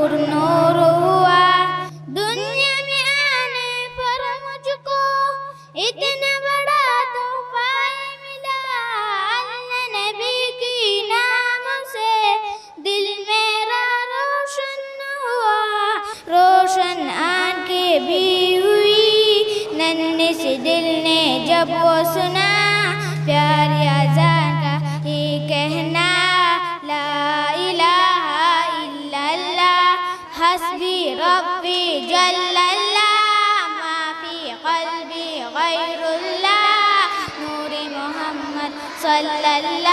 नूर नूर हुआ। दुनिया में आने पर मुझको इतना बड़ा तोहफा मिला। अल्लाह नबी की नाम से दिल मेरा रोशन हुआ। रोशन आंखें भी हुई नन्हे से दिल ने जब वो सुना। प्यारी अज़ान का ही कहना ला इलाहा इल्लल्लाह हस्बी रब्बी जल्लल्लाह माफी क़ल्बी गैरुल्लाह नूरी मोहम्मद सल्लल्लाह